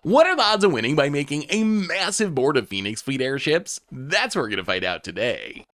What are the odds of winning by making a massive board of Phoenix Fleet airships? That's what we're going to find out today.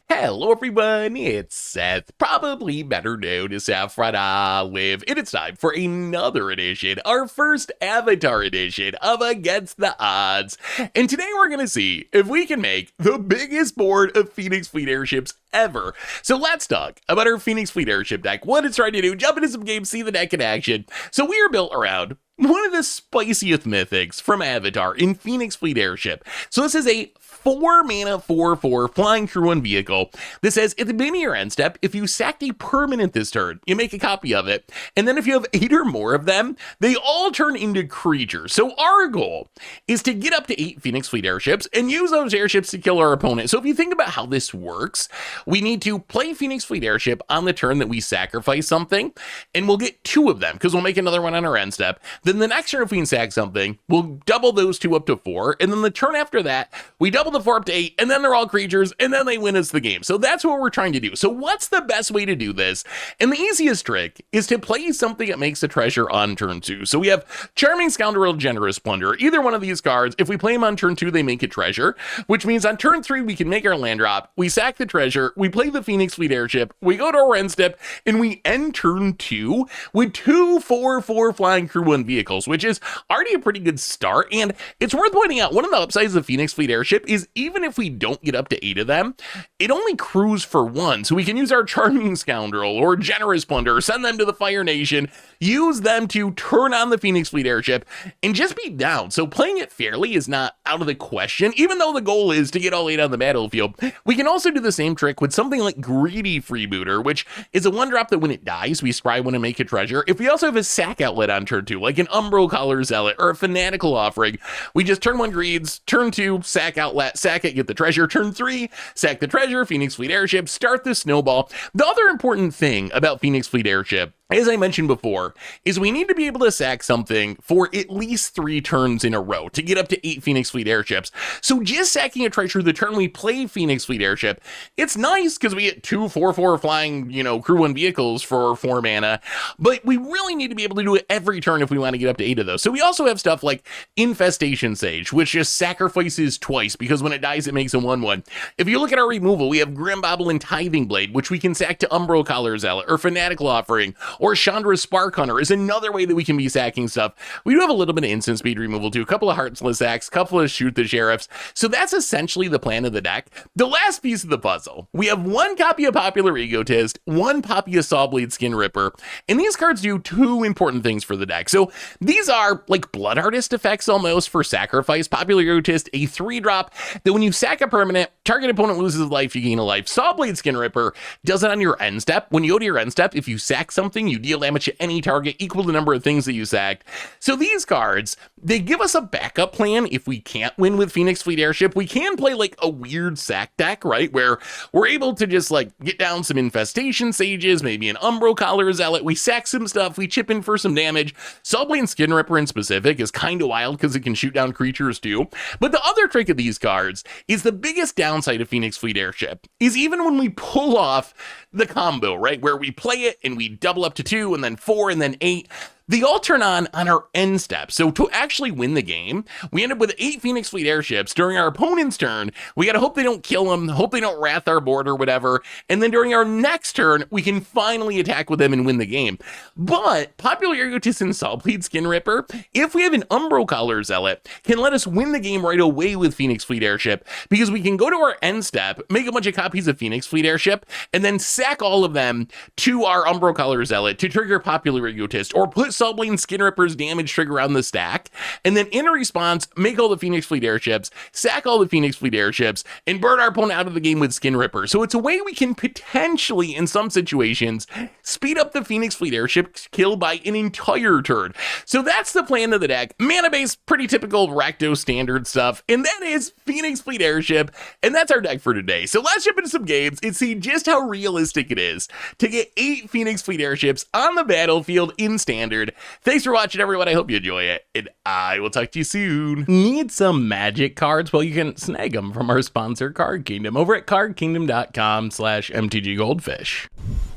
Hello everyone, it's Seth, probably better known as Saffron Olive, and it's time for another edition, our first Avatar edition of Against the Odds. And today we're going to see if we can make the biggest board of Phoenix Fleet airships ever. So let's talk about our Phoenix Fleet airship deck, what it's trying to do, jump into some games, see the deck in action. So we are built around one of the spiciest mythics from Avatar in Phoenix Fleet Airship. So this is a 4-mana 4/4 flying crew one vehicle. This says at the beginning of your end step, if you sacked a permanent this turn, you make a copy of it. And then if you have 8 or more of them, they all turn into creatures. So our goal is to get up to 8 Phoenix Fleet airships and use those airships to kill our opponent. So if you think about how this works, we need to play Phoenix Fleet airship on the turn that we sacrifice something, and we'll get 2 of them because we'll make another one on our end step. Then the next turn, if we can sack something, we'll double those 2 up to 4. And then the turn after that, we double the 4 up to 8, and then they're all creatures, and then they win us the game. So that's what we're trying to do. So what's the best way to do this? And the easiest trick is to play something that makes a treasure on turn 2. So we have Charming Scoundrel, Generous Plunder. Either one of these cards, if we play them on turn 2, they make a treasure, which means on turn 3, we can make our land drop, we sack the treasure, we play the Phoenix Fleet airship, we go to our end step, and we end turn 2 with 2 4/4 flying crew 1 vehicles, which is already a pretty good start. And it's worth pointing out, one of the upsides of Phoenix Fleet airship is even if we don't get up to 8 of them, it only crews for 1. So we can use our Charming Scoundrel or Generous Plunder, send them to the Fire Nation, use them to turn on the Phoenix Fleet airship, and just be down. So playing it fairly is not out of the question, even though the goal is to get all 8 on the battlefield. We can also do the same trick with something like Greedy Freebooter, which is a 1-drop that when it dies, we scry 1 and make a treasure. If we also have a sack outlet on turn 2, like an Umbro Collar Zealot or a Fanatical Offering, we just turn 1 greeds, turn 2, sack outlet, sack it, get the treasure, turn 3, sack the treasure, Phoenix Fleet airship, start the snowball. The other important thing about Phoenix Fleet airship, as I mentioned before, is we need to be able to sack something for at least 3 turns in a row to get up to 8 Phoenix Fleet airships. So just sacking a treasure the turn we play Phoenix Fleet airship, it's nice because we get 2 4/4 flying, crew 1 vehicles for 4 mana, but we really need to be able to do it every turn if we want to get up to 8 of those. So we also have stuff like Infestation Sage, which just sacrifices twice because when it dies, it makes a 1/1. If you look at our removal, we have Grimbobble and Tithing Blade, which we can sack to Umbro Collar Zealot or Fanatical Offering, or Chandra's Spark Hunter is another way that we can be sacking stuff. We do have a little bit of instant speed removal too, a couple of Heartless sacks, a couple of Shoot the Sheriffs. So that's essentially the plan of the deck. The last piece of the puzzle, we have 1 copy of Popular Egotist, 1 copy of Sawblade Skin Ripper, and these cards do 2 important things for the deck. So these are like Blood Artist effects almost for sacrifice. Popular Egotist, a 3-drop that when you sack a permanent, target opponent loses a life, you gain a life. Sawblade Skin Ripper does it on your end step. When you go to your end step, if you sack something, you deal damage to any target equal to the number of things that you sacked. So these cards, they give us a backup plan if we can't win with Phoenix Fleet airship. We can play like a weird sack deck, right? Where we're able to just like get down some Infestation Sages, maybe an Umbro Collar Zealot, we sack some stuff, we chip in for some damage. Sawblade Skin Ripper in specific is kind of wild because it can shoot down creatures too. But the other trick of these cards is the biggest downside of Phoenix Fleet airship is even when we pull off the combo, right? Where we play it and we double up to 2 and then 4 and then 8. They all turn on our end step. So to actually win the game, we end up with 8 Phoenix Fleet airships during our opponent's turn. We gotta hope they don't kill them, hope they don't wrath our board or whatever. And then during our next turn, we can finally attack with them and win the game. But Popular Egotist and Sawblade Skin Ripper, if we have an Umbro Collar Zealot, can let us win the game right away with Phoenix Fleet airship because we can go to our end step, make a bunch of copies of Phoenix Fleet airship, and then sack all of them to our Umbro Collar Zealot to trigger Popular Egotist or put Sawblade Skin Ripper's damage trigger on the stack, and then in response, make all the Phoenix Fleet airships, sack all the Phoenix Fleet airships, and burn our opponent out of the game with Skin Ripper. So it's a way we can potentially, in some situations, speed up the Phoenix Fleet airship kill by an entire turn. So that's the plan of the deck. Mana base, pretty typical Rakdos standard stuff, and that is Phoenix Fleet airship, and that's our deck for today. So let's jump into some games and see just how realistic it is to get 8 Phoenix Fleet airships on the battlefield in standard. Thanks for watching, everyone. I hope you enjoy it, and I will talk to you soon. Need some magic cards? Well, you can snag them from our sponsor, Card Kingdom, over at cardkingdom.com/mtggoldfish.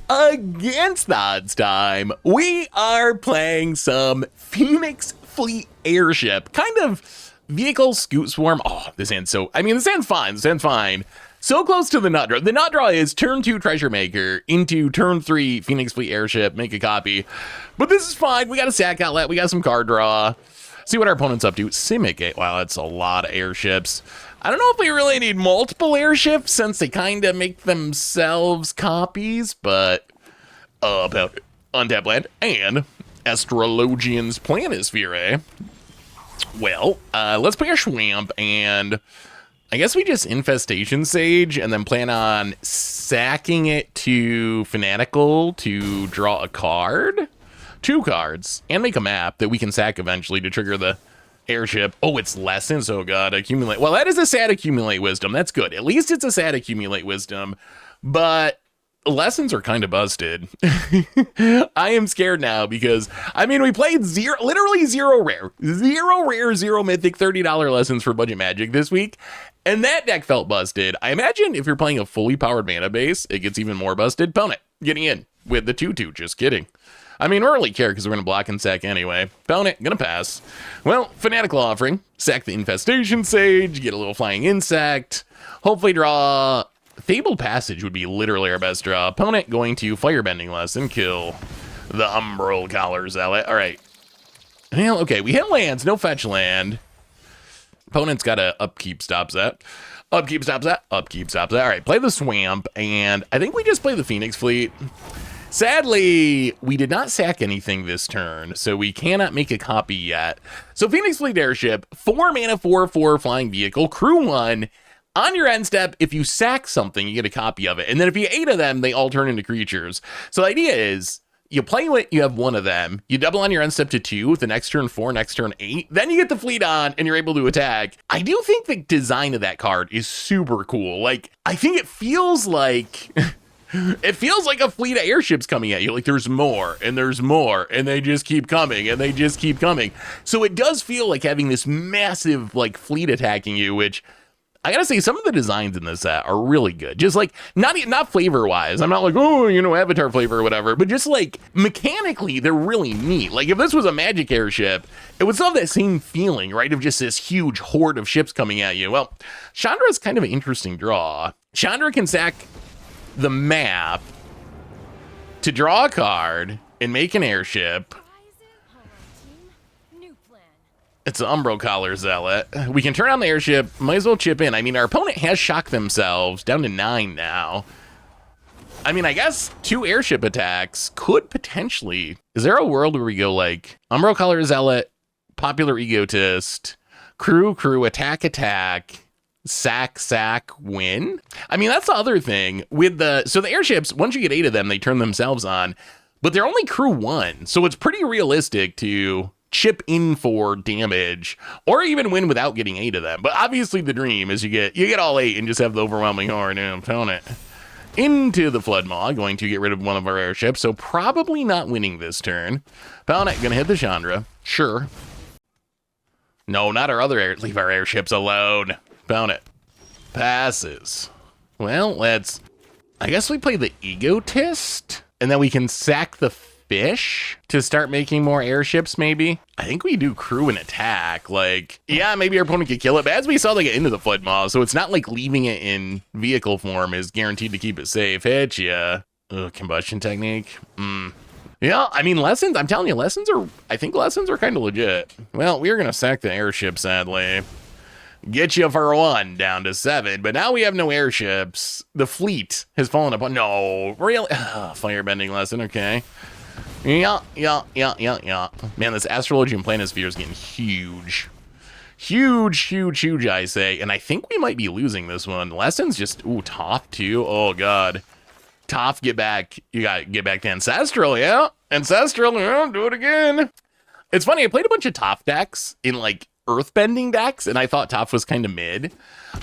against the odds time, we are playing some Phoenix Fleet Airship, kind of vehicle scoot swarm. Oh, this hand's so, I mean, this hand's fine, this hand's fine. So close to the nut draw. The nut draw is turn 2 Treasure Maker into turn 3 Phoenix Fleet Airship, make a copy. But this is fine, we got a sack outlet, we got some card draw. See what our opponent's up to. Simic, wow, that's a lot of airships. I don't know if we really need multiple airships since they kind of make themselves copies, but about it. Untapped land and Astrologian's Planisphere, eh? Well, let's play a Schwamp, and I guess we just Infestation Sage and then plan on sacking it to Fanatical to draw a card? 2 cards, and make a map that we can sack eventually to trigger the airship. Oh, it's lessons. Oh god, accumulate. Well, that is a sad accumulate wisdom. That's good. At least it's a sad accumulate wisdom, but lessons are kind of busted. I am scared now because, I mean, we played literally zero rare, zero mythic, $30 lessons for budget magic this week, and that deck felt busted. I imagine if you're playing a fully powered mana base, it gets even more busted. Opponent getting in with the 2/2, just kidding. I mean, we don't really care because we're going to block and sack anyway. Opponent, gonna pass. Well, Fanatical Offering, sack the Infestation Sage, get a little Flying Insect, hopefully draw. Fabled Passage would be literally our best draw. Opponent going to Firebending Lesson, kill the Umbral Collar Zealot. All right. Well, okay, we hit lands, no fetch land. Opponent's got a upkeep, stops that. Upkeep, stops that. Upkeep, stops that. All right, play the Swamp, and I think we just play the Phoenix Fleet. Sadly, we did not sack anything this turn, so we cannot make a copy yet. So Phoenix Fleet Airship, 4 mana, 4/4 flying vehicle, crew 1. On your end step, if you sack something, you get a copy of it. And then if you 8 of them, they all turn into creatures. So the idea is, you play it, you have 1 of them, you double on your end step to 2, the next turn 4, next turn 8, then you get the fleet on and you're able to attack. I do think the design of that card is super cool. Like, I think it feels like... It feels like a fleet of airships coming at you. Like there's more and there's more and they just keep coming and they just keep coming. So it does feel like having this massive like fleet attacking you, which I gotta say some of the designs in this set are really good. Just like not flavor wise. I'm not like, oh, you know, Avatar flavor or whatever, but just like mechanically, they're really neat. Like if this was a magic airship, it would still have that same feeling, right? Of just this huge horde of ships coming at you. Well, Chandra is kind of an interesting draw. Chandra can sack the map to draw a card and make an airship. It's an Umbral Collar Zealot. We can turn on the airship, might as well chip in. I mean, our opponent has shocked themselves down to 9 now. I mean, I guess 2 airship attacks could potentially. Is there a world where we go like Umbral Collar Zealot, Popular Egotist, crew, attack, sack, win? I mean, that's the other thing with so the airships, once you get 8 of them, they turn themselves on, but they're only crew 1. So it's pretty realistic to chip in for damage or even win without getting 8 of them. But obviously the dream is you get all 8 and just have the overwhelming horde and opponent into the Flood Maw, going to get rid of one of our airships. So probably not winning this turn. Opponent gonna hit the Chandra. Sure. No, not our other leave our airships alone. Found it. Passes. Well, I guess we play the Egotist, and then we can sack the fish to start making more airships, maybe? I think we do crew and attack. Like, yeah, maybe our opponent could kill it, but as we saw, they get into the Flood Maw, so it's not like leaving it in vehicle form is guaranteed to keep it safe. Hit ya. Ugh, combustion technique. Yeah, I mean, lessons, I'm telling you, I think lessons are kind of legit. Well, we're going to sack the airship, sadly. Get you for 1 down to 7, but now we have no airships. The fleet has fallen apart. No, really? Firebending lesson, okay. Yeah. Man, this Astrologian Planisphere is getting huge. Huge, I say. And I think we might be losing this one. Lessons just, Toph too. Oh, God. Toph, get back. You got to get back to Ancestral, yeah. Ancestral, yeah, do it again. It's funny, I played a bunch of Toph decks in, like, earthbending decks, and I thought Toph was kind of mid,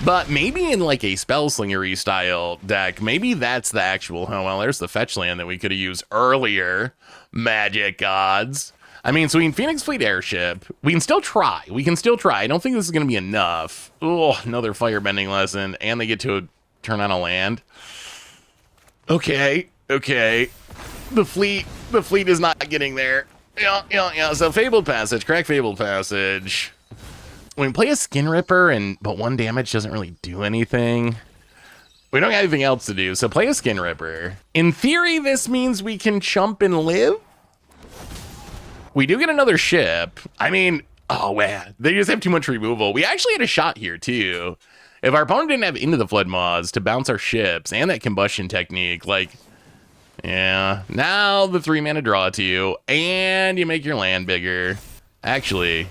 but maybe in like a spellslingery style deck, maybe that's the actual, oh well, there's the fetch land that we could have used earlier. Magic gods. I mean, so in Phoenix Fleet Airship, we can still try. I don't think this is going to be enough. Oh, another firebending lesson, and they get to turn on a land. Okay. Okay. The fleet is not getting there. Yeah. So Fabled Passage, crack Fabled Passage. We can play a Skin Ripper, but 1 damage doesn't really do anything. We don't have anything else to do, so play a Skin Ripper. In theory, this means we can chump and live. We do get another ship. I mean, oh man, they just have too much removal. We actually had a shot here too. If our opponent didn't have Into the Flood mods to bounce our ships and that combustion technique, like, yeah. Now the 3-mana draw to you, and you make your land bigger. Actually,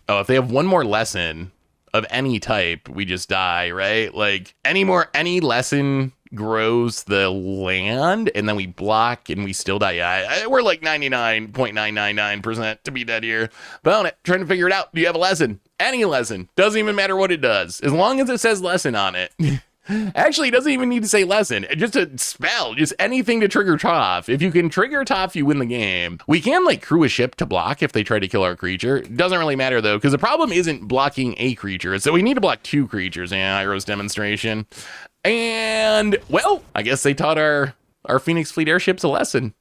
oh, if they have one more lesson of any type, we just die, right? Like, any lesson grows the land, and then we block, and we still die. Yeah, we're like 99.999% to be dead here. Opponent, trying to figure it out. Do you have a lesson? Any lesson. Doesn't even matter what it does, as long as it says lesson on it. Actually, it doesn't even need to say lesson. Just a spell, just anything to trigger Toph. If you can trigger Toph, you win the game. We can, like, crew a ship to block if they try to kill our creature. It doesn't really matter, though, because the problem isn't blocking a creature. So we need to block 2 creatures. Yeah, Iroh's demonstration. And, well, I guess they taught our Phoenix Fleet Airships a lesson.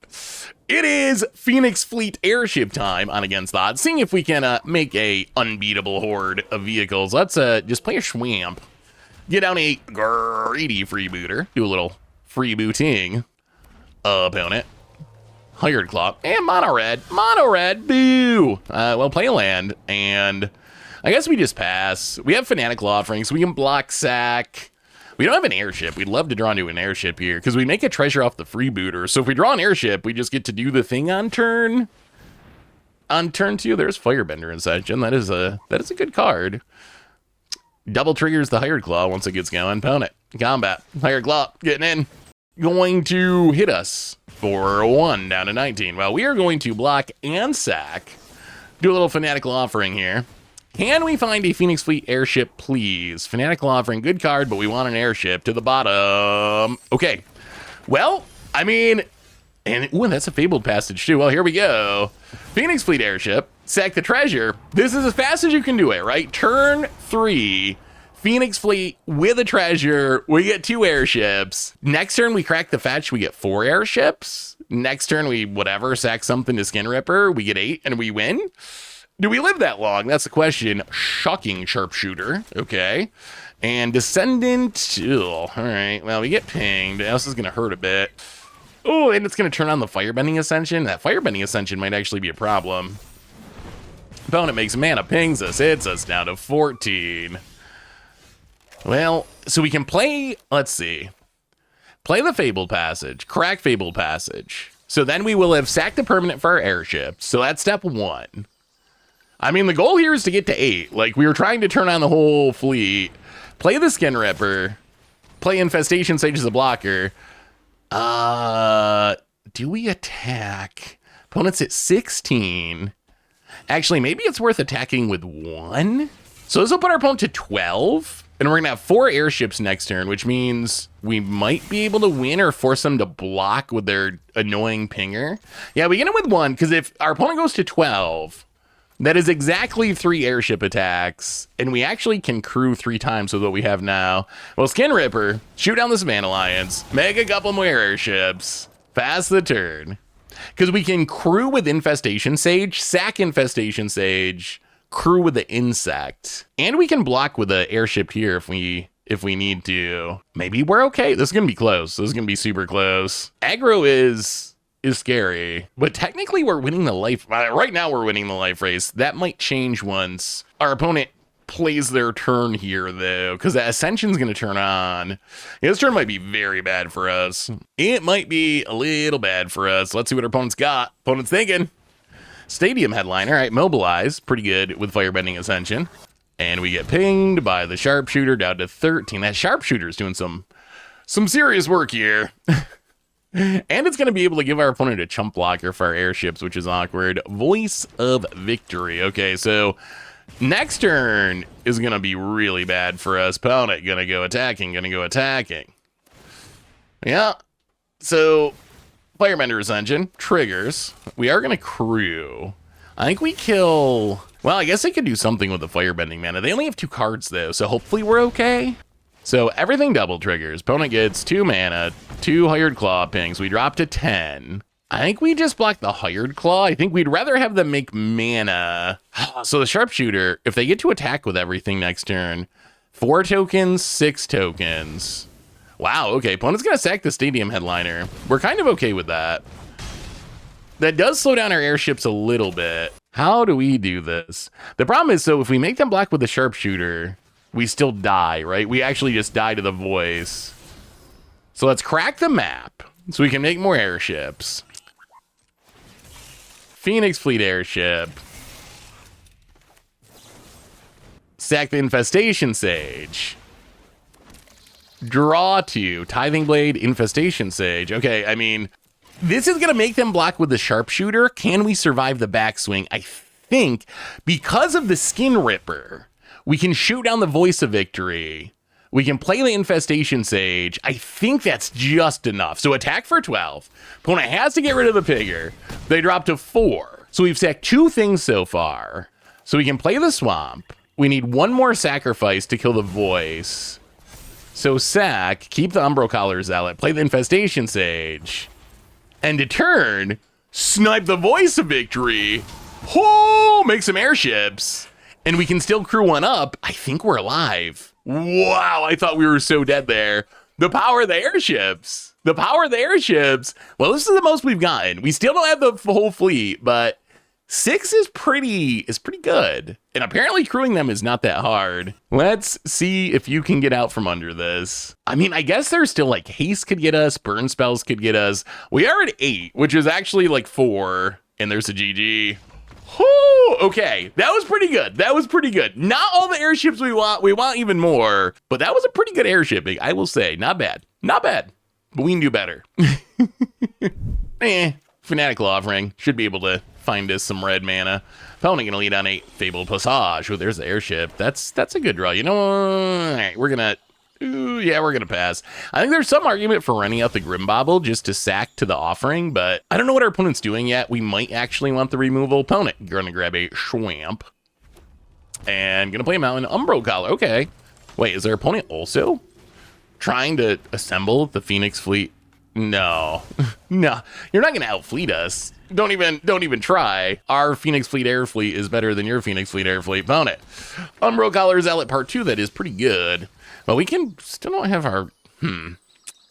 It is Phoenix Fleet Airship time on Against the Odds, seeing if we can make a unbeatable horde of vehicles. Let's just play a Schwamp. Get down a greedy freebooter. Do a little freebooting. Opponent. Hired Claw. And mono red. Mono red. Boo. Well, play a land. And I guess we just pass. We have Fanatical Offering, so we can block sack. We don't have an airship. We'd love to draw into an airship here, because we make a treasure off the freebooter. So if we draw an airship, we just get to do the thing on turn. On turn 2, there's Firebender Ascension. That is a good card. Double triggers the Hired Claw once it gets going. Opponent. Combat. Hired Claw. Getting in. Going to hit us for 1 down to 19. Well, we are going to block and sack. Do a little Fanatical Offering here. Can we find a Phoenix Fleet Airship, please? Fanatical Offering, good card, but we want an airship to the bottom. Okay. Well, I mean, and ooh, that's a Fabled Passage too. Well, here we go. Phoenix Fleet Airship. Sack the treasure. This is as fast as you can do it, right? Turn 3, Phoenix Fleet with a treasure. We get 2 airships. Next turn, we crack the fetch. We get 4 airships. Next turn, we whatever, sack something to Skin Ripper. We get 8 and we win. Do we live that long? That's the question. Shocking Sharpshooter. Okay. And Descendant. Ew. All right. Well, we get pinged. This is going to hurt a bit. Oh, and it's going to turn on the Firebending Ascension. That Firebending Ascension might actually be a problem. Opponent makes mana, pings us, hits us down to 14. Well, so we can play, let's see. Play the Fabled Passage, crack Fabled Passage. So then we will have sacked the permanent for our airship. So that's step 1. I mean, the goal here is to get to 8. Like, we were trying to turn on the whole fleet. Play the Skin Ripper. Play Infestation Sage as a blocker. Do we attack? Opponent's at 16. Actually, maybe it's worth attacking with 1. So this will put our opponent to 12. And we're going to have 4 airships next turn, which means we might be able to win or force them to block with their annoying pinger. Yeah, we get it with 1, because if our opponent goes to 12, that is exactly 3 airship attacks. And we actually can crew 3 times with what we have now. Well, Skin Ripper, shoot down the Savannah Alliance, make a couple more airships, pass the turn. Because we can crew with Infestation Sage, sack Infestation Sage, crew with the Insect. And we can block with the airship here if we need to. Maybe we're okay. This is going to be close. This is going to be super close. Aggro is scary, but technically we're winning the life. Right now we're winning the life race. That might change once our opponent plays their turn here, though, because that Ascension's going to turn on. Yeah, this turn might be very bad for us. It might be a little bad for us. Let's see what our opponent's got. Opponent's thinking. Stadium Headliner. All right, Mobilize. Pretty good with Firebending Ascension. And we get pinged by the Sharpshooter down to 13. That Sharpshooter's doing some serious work here. And it's going to be able to give our opponent a chump blocker for our airships, which is awkward. Voice of Victory. Okay, so next turn is going to be really bad for us. Opponent going to go attacking. Yeah. So, Firebender Ascension triggers. We are going to crew. I think we kill. Well, I guess they could do something with the Firebending mana. They only have 2 cards, though, so hopefully we're okay. So everything double triggers. Opponent gets 2 mana, 2 Hired Claw pings. We drop to 10. I think we just block the Hired Claw. I think we'd rather have them make mana. So the Sharpshooter, if they get to attack with everything next turn, 4 tokens, 6 tokens. Wow, okay, opponent's gonna sack the Stadium Headliner. We're kind of okay with that. That does slow down our airships a little bit. How do we do this? The problem is, so if we make them black with the Sharpshooter, we still die, right? We actually just die to the voice. So let's crack the map so we can make more airships. Phoenix Fleet Airship. Sack the Infestation Sage. Draw 2. Tithing Blade, Infestation Sage. Okay, I mean, this is going to make them block with the Sharpshooter. Can we survive the backswing? I think because of the Skin Ripper, we can shoot down the Voice of Victory. We can play the Infestation Sage. I think that's just enough. So attack for 12. Opponent has to get rid of the Pigger. They drop to 4. So we've sacked 2 things so far. So we can play the Swamp. We need 1 more sacrifice to kill the Voice. So sack, keep the Umbro Collar Zealot, play the Infestation Sage. And to turn, snipe the Voice of Victory. Oh, make some airships. And we can still crew 1 up. I think we're alive. Wow, I thought we were so dead there. The power of the airships. The power of the airships. Well, this is the most we've gotten. We still don't have the whole fleet, but 6 is pretty good. And apparently crewing them is not that hard. Let's see if you can get out from under this. I mean, I guess there's still like haste could get us, burn spells could get us. We are at 8, which is actually like 4. And there's a GG. Whew, okay, that was pretty good. That was pretty good. Not all the airships we want even more, but that was a pretty good airshipping, I will say. Not bad. Not bad. But we can do better. Fanatical Offering. Should be able to find us some red mana. Opponent gonna lead on a Fabled Passage. Oh, there's the airship. That's a good draw. You know, all right, we're gonna pass. I think there's some argument for running out the Grimbobble just to sack to the Offering, but I don't know what our opponent's doing yet. We might actually want the removal. Opponent gonna grab a Swamp and gonna play a Mountain Umbro Collar. Okay. Wait, is their opponent also trying to assemble the Phoenix Fleet? No, no, you're not gonna outfleet us. Don't even try. Our Phoenix Fleet Air Fleet is better than your Phoenix Fleet Air Fleet. Opponent. Umbro Collar Zealot Part 2, that is pretty good. But we can still don't have our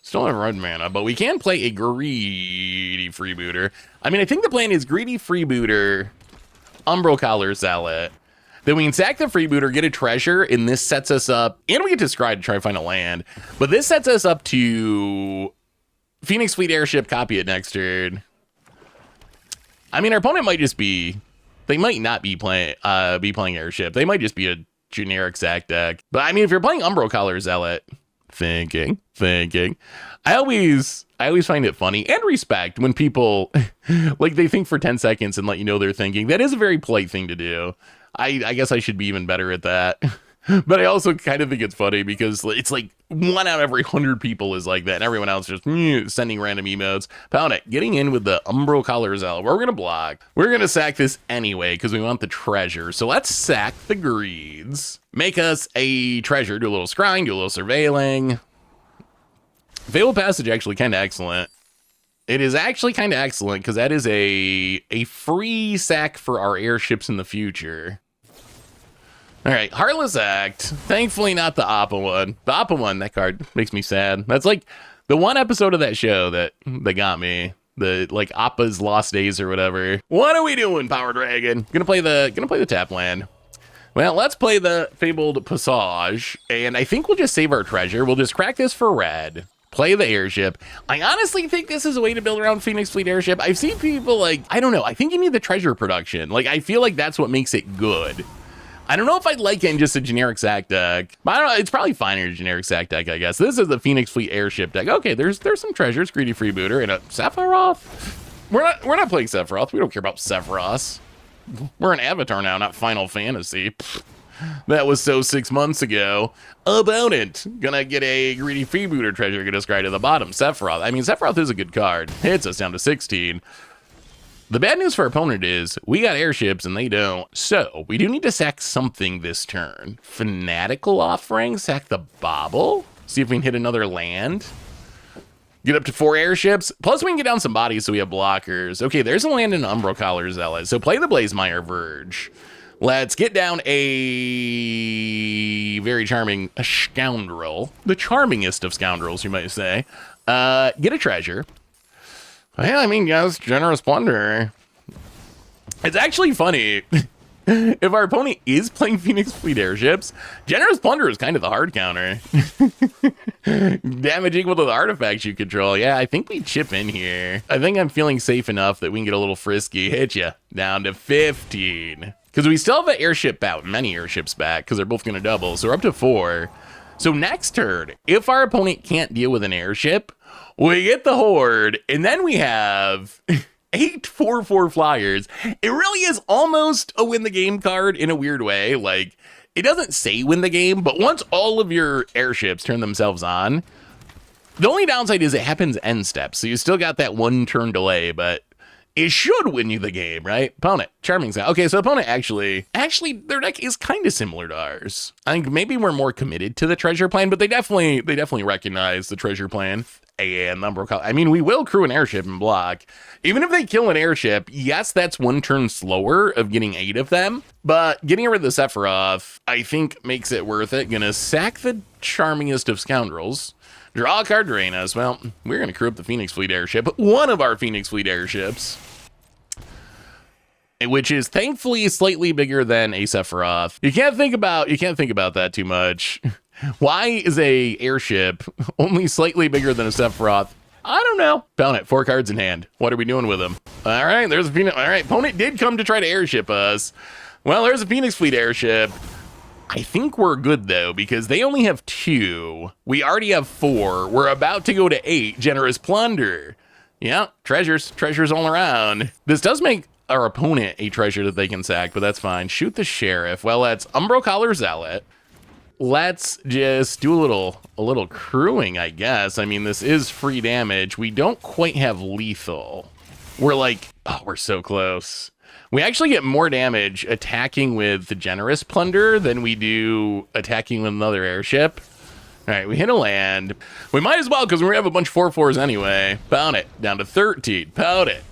still have red mana, but we can play a greedy freebooter. I mean, I think the plan is greedy freebooter, Umbro Collar Zealot. Then we can sack the freebooter, get a treasure, and this sets us up, and we get to scry to try to find a land. But this sets us up to Phoenix Fleet Airship, copy it next turn. I mean, our opponent might just be, they might not be playing airship. They might just be a generic sack deck. But I mean, if you're playing Umbro Collar Zealot, thinking, I always find it funny and respect when people like they think for 10 seconds and let you know they're thinking. That is a very polite thing to do. I guess I should be even better at that. But I also kind of think it's funny because it's like 1 out of every 100 people is like that, and everyone else just sending random emotes. Opponent getting in with the Umbro Collar Zealot. We're gonna block. We're gonna sack this anyway because we want the treasure. So let's sack the greeds. Make us a treasure. Do a little scrying. Do a little surveilling. Fabled Passage actually kind of excellent. It is actually kind of excellent because that is a free sack for our airships in the future. All right, Heartless Act. Thankfully not the Appa one. The Appa one, that card makes me sad. That's like the one episode of that show that got me. The like Appa's Lost Days or whatever. What are we doing, Power Dragon? Gonna play the tap land. Well, let's play the Fabled Passage, and I think we'll just save our treasure. We'll just crack this for red. Play the airship. I honestly think this is a way to build around Phoenix Fleet Airship. I've seen people like, I don't know. I think you need the treasure production. Like, I feel like that's what makes it good. I don't know if I'd like it in just a generic sack deck, but I don't know. It's probably fine in a generic sack deck, I guess. This is the Phoenix Fleet Airship deck. Okay, there's some treasures, greedy freebooter, and a Sephiroth. We're not playing Sephiroth. We don't care about Sephiroth. We're an Avatar now, not Final Fantasy. Pfft. That was so 6 months ago. Opponent gonna get a greedy freebooter treasure, gonna scry to the bottom. Sephiroth. I mean, Sephiroth is a good card. Hits us down to 16. The bad news for our opponent is we got airships and they don't. So we do need to sack something this turn. Fanatical Offering, sack the Bauble. See if we can hit another land. Get up to 4 airships. Plus we can get down some bodies so we have blockers. Okay, there's a land in Umbral Collar Zealot. So play the Blazemeyer Verge. Let's get down a very charming scoundrel. The charmingest of scoundrels, you might say. Get a treasure. Well, I mean, yes, Generous Plunder. It's actually funny. If our opponent is playing Phoenix Fleet Airships, Generous Plunder is kind of the hard counter. Damage equal to the artifacts you control. Yeah, I think we chip in here. I think I'm feeling safe enough that we can get a little frisky. Hit ya. Down to 15. Because we still have an airship back, many airships back, because they're both going to double. So we're up to 4. So next turn, if our opponent can't deal with an airship, we get the Horde, and then we have 8 4/4 flyers. It really is almost a win the game card in a weird way. Like, it doesn't say win the game, but once all of your airships turn themselves on, the only downside is it happens end step. So you still got that 1 turn delay, but it should win you the game, right? Opponent, Charming Sound. Okay, so opponent actually, their deck is kind of similar to ours. I think maybe we're more committed to the treasure plan, but they definitely recognize the treasure plan. And number of, I mean, we will crew an airship and block. Even if they kill an airship, yes, that's 1 turn slower of getting 8 of them, but getting rid of the Sephiroth, I think makes it worth it. Gonna sack the charmingest of scoundrels. Draw a card, drain us. Well, we're going to crew up the Phoenix Fleet Airship, one of our Phoenix Fleet Airships, which is thankfully slightly bigger than a Sephiroth. You can't think about that too much. Why is a airship only slightly bigger than a Sephiroth? I don't know. Found it. 4 cards in hand. What are we doing with them? All right, there's a Phoenix. All right, opponent did come to try to airship us. Well, there's a Phoenix Fleet Airship. I think we're good, though, because they only have 2. We already have 4. We're about to go to 8. Generous Plunder. Yeah, treasures all around. This does make our opponent a treasure that they can sack, but that's fine. Shoot the Sheriff. Well, that's Umbral Collar Zealot. Let's just do a little crewing, I guess. I mean, this is free damage. We don't quite have lethal. We're like, oh, we're so close. We actually get more damage attacking with the Generous Plunder than we do attacking with another airship. All right, we hit a land. We might as well, because we have a bunch of 4/4s anyway. Pound it. Down to 13. Pound it.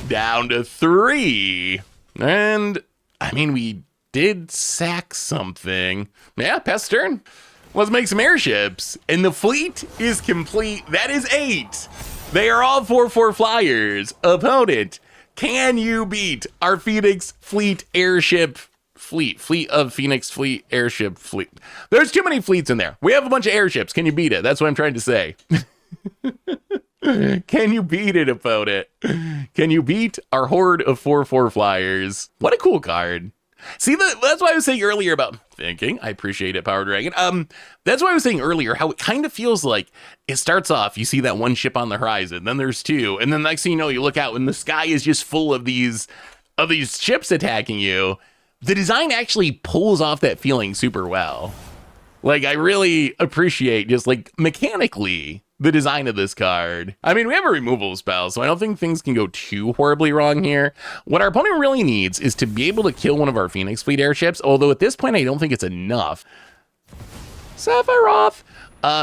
Down to 3. And, I mean, we did sack something. Yeah, pass turn. Let's make some airships. And the fleet is complete. That is 8. They are all 4/4 flyers. Opponent, can you beat our Phoenix Fleet Airship fleet of Phoenix Fleet Airship fleet? There's too many fleets in there. We have a bunch of airships. Can you beat it? That's what I'm trying to say. Can you beat it, opponent? Can you beat our horde of 4/4 flyers? What a cool card. See, that's why I was saying earlier about thinking. I appreciate it, Power Dragon. That's why I was saying earlier how it kind of feels like it starts off, you see that 1 ship on the horizon, then there's 2, and then next thing you know, you look out and the sky is just full of these ships attacking you. The design actually pulls off that feeling super well. Like, I really appreciate just like mechanically the design of this card. I mean, we have a removal spell, so I don't think things can go too horribly wrong here. What our opponent really needs is to be able to kill one of our Phoenix Fleet Airships, although at this point I don't think it's enough. Sephiroth!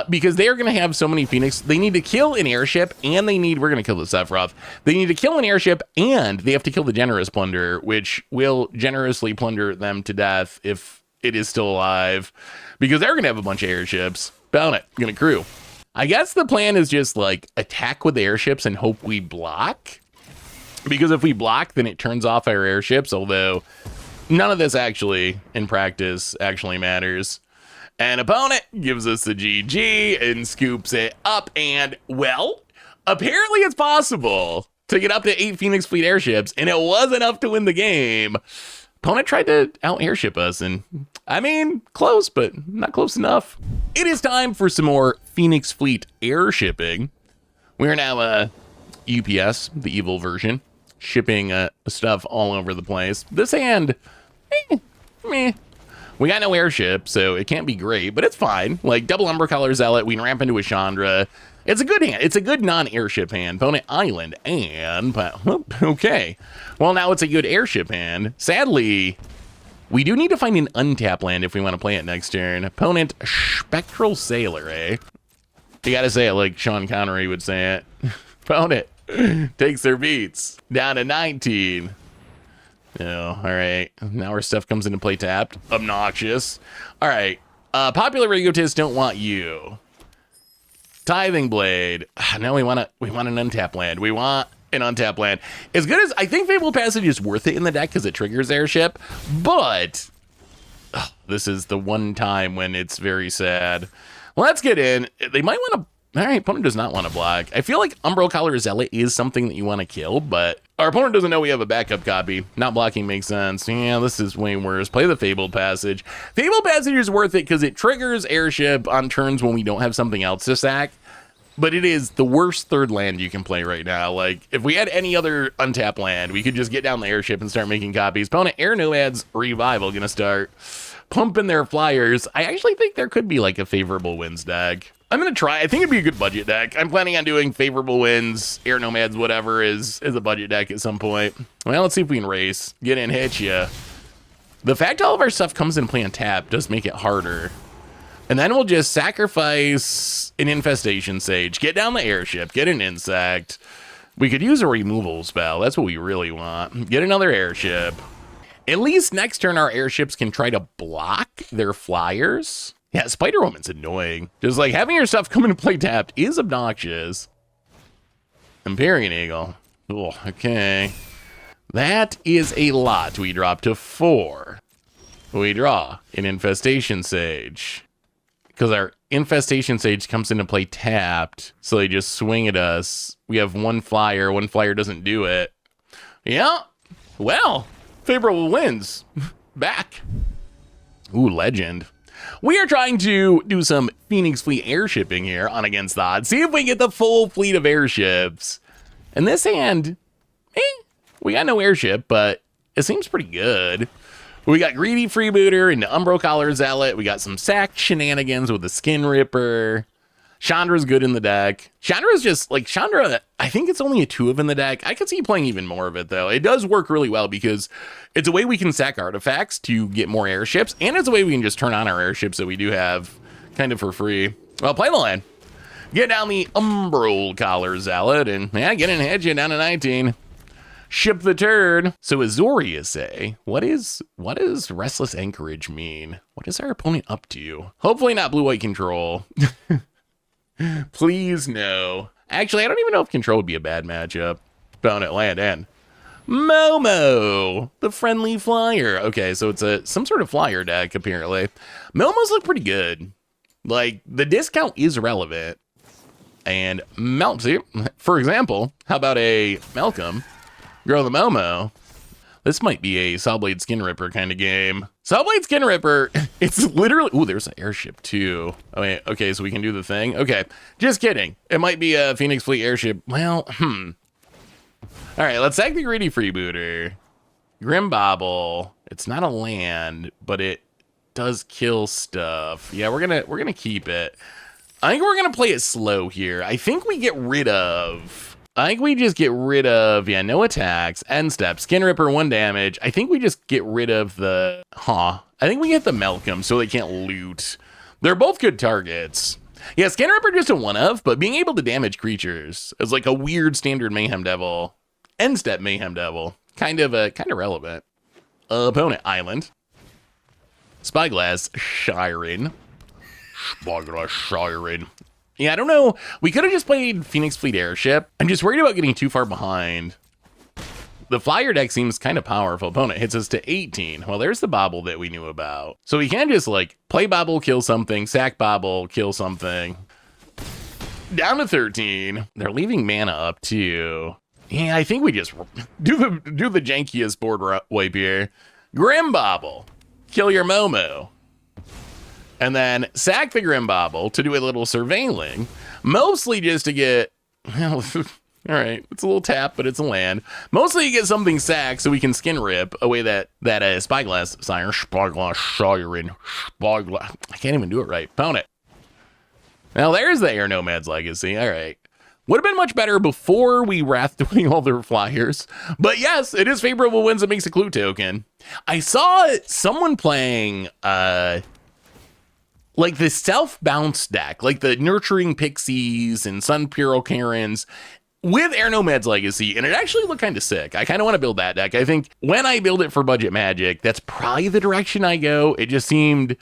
Because they are going to have so many Phoenix, they need to kill an airship, and we're going to kill the Sephiroth. They need to kill an airship, and they have to kill the Generous Plunder, which will generously plunder them to death if it is still alive, because they're going to have a bunch of airships. Bound it. Going to crew. I guess the plan is just like attack with the airships and hope we block, because if we block, then it turns off our airships, although none of this actually in practice actually matters. And opponent gives us the GG and scoops it up, and well, apparently it's possible to get up to 8 Phoenix Fleet Airships, and it was enough to win the game. Opponent tried to out-airship us, and I mean, close, but not close enough. It is time for some more Phoenix Fleet airshipping. We're now UPS, the evil version, shipping stuff all over the place. This hand, meh. We got no airship, so it can't be great, but it's fine. Like, double Umber Color Zealot, we can ramp into a Chandra. It's a good hand. It's a good non-airship hand. Opponent island and... Okay. Well, now it's a good airship hand. Sadly, we do need to find an untap land if we want to play it next turn. Opponent Spectral Sailor, eh? You gotta say it like Sean Connery would say it. Opponent takes their beats. Down to 19. Oh, all right. Now our stuff comes into play tapped. Obnoxious. All right. Popular egotists don't want you. Tithing Blade. Now we want an untap land. We want an untap land. As good as I think Fable Passage is worth it in the deck because it triggers airship, but this is the one time when it's very sad. Let's get in. They might want to. All right, opponent does not want to block. I feel like Umbral Collar Zealot is something that you want to kill, but our opponent doesn't know we have a backup copy. Not blocking makes sense. Yeah, this is way worse. Play the Fabled Passage. Fabled Passage is worth it because it triggers airship on turns when we don't have something else to sack. But it is the worst third land you can play right now. Like, if we had any other untap land, we could just get down the airship and start making copies. Opponent Air Nomads Revival gonna start pumping their flyers. I actually think there could be like a favorable wins deck. I'm gonna try. I think it'd be a good budget deck. I'm planning on doing favorable wins, Air Nomads, whatever is a budget deck at some point. Well, let's see if we can race. Get in, hit ya. The fact all of our stuff comes in play on tap does make it harder. And then we'll just sacrifice an Infestation Sage, get down the airship, get an insect. We could use a removal spell. That's what we really want. Get another airship. At least next turn our airships can try to block their flyers. Yeah, Spider Woman's annoying. Just like having your stuff come into play tapped is obnoxious. Empyrean Eagle. Oh, okay. That is a lot. We drop to 4. We draw an Infestation Sage. Because our Infestation Sage comes into play tapped, so they just swing at us. We have one flyer doesn't do it. Yeah, well, favorable wins. Back. Ooh, legend. We are trying to do some Phoenix Fleet airshipping here on Against the Odds. See if we get the full fleet of airships. And this hand, we got no airship, but it seems pretty good. We got Greedy Freebooter and Umbral Collar Zealot. We got some sack shenanigans with the Skin Ripper. Chandra's good in the deck. Chandra's just, like, Chandra, I think it's only a 2 of in the deck. I could see playing even more of it, though. It does work really well because it's a way we can sack artifacts to get more airships, and it's a way we can just turn on our airships that we do have kind of for free. Well, play the land. Get down the Umbral Collar Zealot, and, yeah, get in and head you down to 19. Ship the turd. So Azoria say, what does Restless Anchorage mean? What is our opponent up to? Hopefully not blue-white control. Please no. Actually, I don't even know if control would be a bad matchup. Opponent land and Momo, the friendly flyer. Okay, so it's some sort of flyer deck apparently. Momos look pretty good. Like the discount is relevant. And see, for example, how about a Malcolm? Grow the Momo. This might be a Sawblade Skin Ripper kind of game. Sawblade Skin Ripper, it's literally... Ooh, there's an airship too. Oh, wait, okay, so we can do the thing? Okay, just kidding. It might be a Phoenix Fleet Airship. Well, All right, let's sack the Greedy Freebooter. Grimbobble. It's not a land, but it does kill stuff. Yeah, we're gonna keep it. I think we're gonna play it slow here. I think we get rid of... yeah, no attacks, end step, Skin Ripper, 1 damage. I think we just get rid of the, I think we get the Malcolm so they can't loot. They're both good targets. Yeah, Skin Ripper just a 1-of, but being able to damage creatures is like a weird standard Mayhem Devil, end step Mayhem Devil, kind of relevant. Opponent Island. Spyglass Shiren. Yeah, I don't know. We could have just played Phoenix Fleet Airship. I'm just worried about getting too far behind. The flyer deck seems kind of powerful. Opponent hits us to 18. Well, there's the Bobble that we knew about. So we can just like play Bobble, kill something, sack Bobble, kill something. Down to 13. They're leaving mana up too. Yeah, I think we just do the jankiest board wipe here. Grimbobble. Kill your Momo. And then sack the Grimbobble to do a little surveilling, mostly just to get, well, all right, it's a little tap, but it's a land. Mostly to get something sacked so we can Skin Rip away that Spyglass Siren, Spyglass Siren, Spyglass. I can't even do it right. Opponent. Now there's the Air Nomad's legacy. All right. Would have been much better before we wrathed away all their flyers. But yes, it is favorable wins that makes a clue token. I saw someone playing like the self-bounce deck, like the Nurturing Pixies and Sun Puro Karens with Air Nomad's Legacy, and it actually looked kind of sick. I kind of want to build that deck. I think when I build it for Budget Magic, that's probably the direction I go. It seemed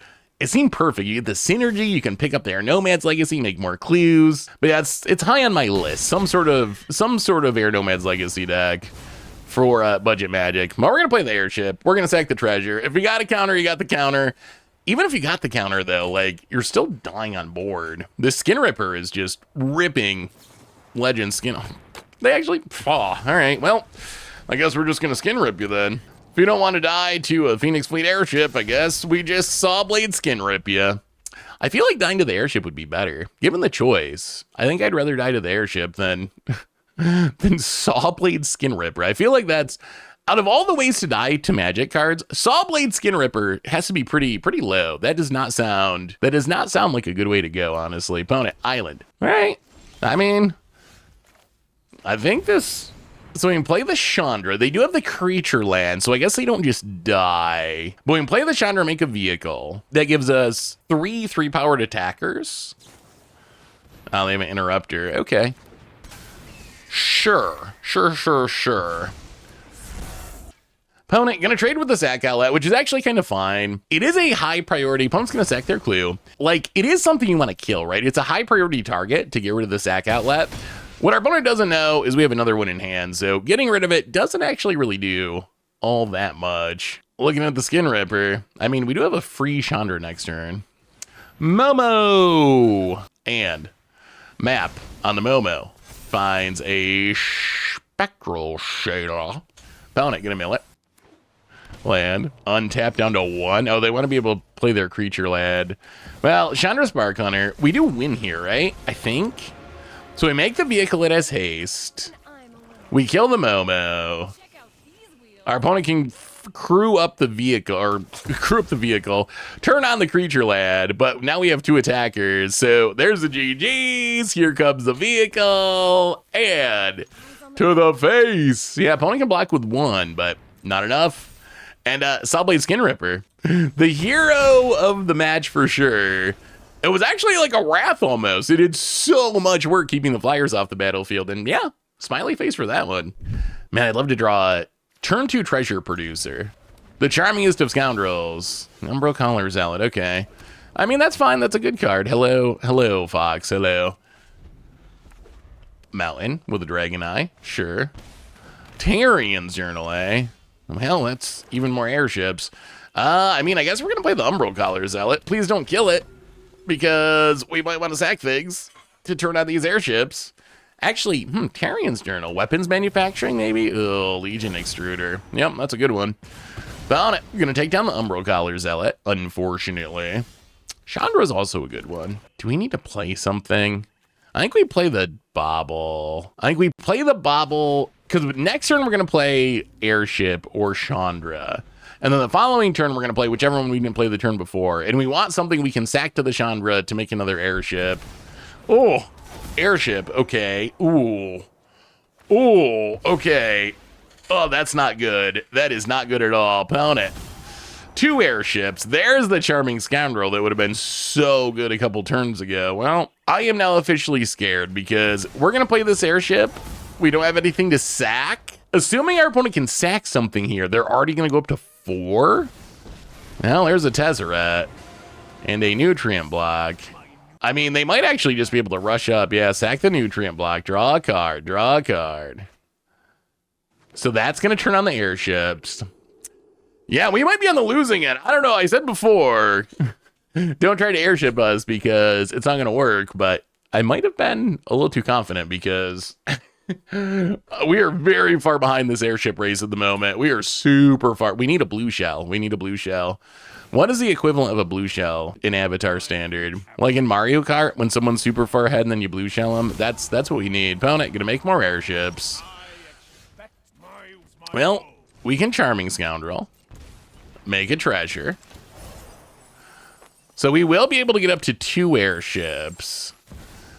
perfect. You get the synergy, you can pick up the Air Nomad's Legacy, make more clues. But yeah, it's high on my list. Some sort of Air Nomad's Legacy deck for Budget Magic. But we're gonna play the airship. We're gonna sack the treasure. If you got a counter, you got the counter. Even if you got the counter though, like you're still dying on board. The Skin Ripper is just ripping Legend skin. They actually fall. All right, well, I guess we're just gonna skin rip you then. If you don't want to die to a Phoenix Fleet Airship, I guess we just saw blade skin rip you. I feel like dying to the airship would be better. Given the choice, I think I'd rather die to the airship than saw blade skin ripper. I feel like that's, out of all the ways to die to magic cards, saw blade skin ripper has to be pretty low. That does not sound like a good way to go, honestly. Opponent, island. All right. I mean, I think this... So we can play the Chandra. They do have the creature land, so I guess they don't just die. But we can play the Chandra, make a vehicle. That gives us 3-powered attackers. Oh, they have an interrupter. Okay. Sure. Opponent, gonna trade with the sack outlet, which is actually kind of fine. It is a high priority. Opponent's gonna sack their clue. Like, it is something you want to kill, right? It's a high priority target to get rid of the sack outlet. What our opponent doesn't know is we have another one in hand, so getting rid of it doesn't actually really do all that much. Looking at the Skin Ripper, I mean, we do have a free Chandra next turn. Momo! And map on the Momo finds a Spectral Shader. Opponent, gonna mill it. Land, untap down to 1. Oh, they want to be able to play their creature land. Well, Chandra Spark Hunter, we do win here, right? I think. So we make the vehicle, it has haste. We kill the Momo. Our opponent can crew up the vehicle, turn on the creature lad, but now we have 2 attackers. So there's the GGs. Here comes the vehicle. And to the face. Yeah, opponent can block with 1, but not enough. And Sawblade Skin Ripper, the hero of the match for sure. It was actually like a wrath almost. It did so much work keeping the flyers off the battlefield. And yeah, smiley face for that one. Man, I'd love to draw a turn 2 treasure producer. The charmingest of scoundrels. Umbro Collar Zealot, okay. I mean, that's fine. That's a good card. Hello, Fox, hello. Mountain with a dragon eye, sure. Tarian's Journal, eh? Well, that's even more airships. I mean, I guess we're going to play the Umbro Collar Zealot. Please don't kill it, because we might want to sack things to turn on these airships. Actually, Tarian's Journal. Weapons manufacturing, maybe? Oh, Legion Extruder. Yep, that's a good one. Found it. We're going to take down the Umbro Collar Zealot, unfortunately. Chandra's also a good one. Do we need to play something? I think we play the Bobble. Because next turn we're going to play Airship or Chandra. And then the following turn, we're going to play whichever one we didn't play the turn before. And we want something we can sack to the Chandra to make another airship. Oh, airship. Okay. Ooh, okay. Oh, that's not good. That is not good at all. Opponent. 2 airships. There's the charming scoundrel that would have been so good a couple turns ago. Well, I am now officially scared because we're going to play this airship. We don't have anything to sack. Assuming our opponent can sack something here, they're already going to go up to 4? Well, there's a Tezzeret and a nutrient block. I mean, they might actually just be able to rush up. Yeah, sack the nutrient block, draw a card. So that's going to turn on the airships. Yeah, we might be on the losing end. I don't know. I said before, don't try to airship us because it's not going to work. But I might have been a little too confident because... we are very far behind this airship race at the moment. We are super far. We need a blue shell. What is the equivalent of a blue shell in Avatar Standard? Like in Mario Kart, when someone's super far ahead and then you blue shell them? That's what we need. Opponent, gonna make more airships. Well, we can Charming Scoundrel. Make a treasure. So we will be able to get up to 2 airships.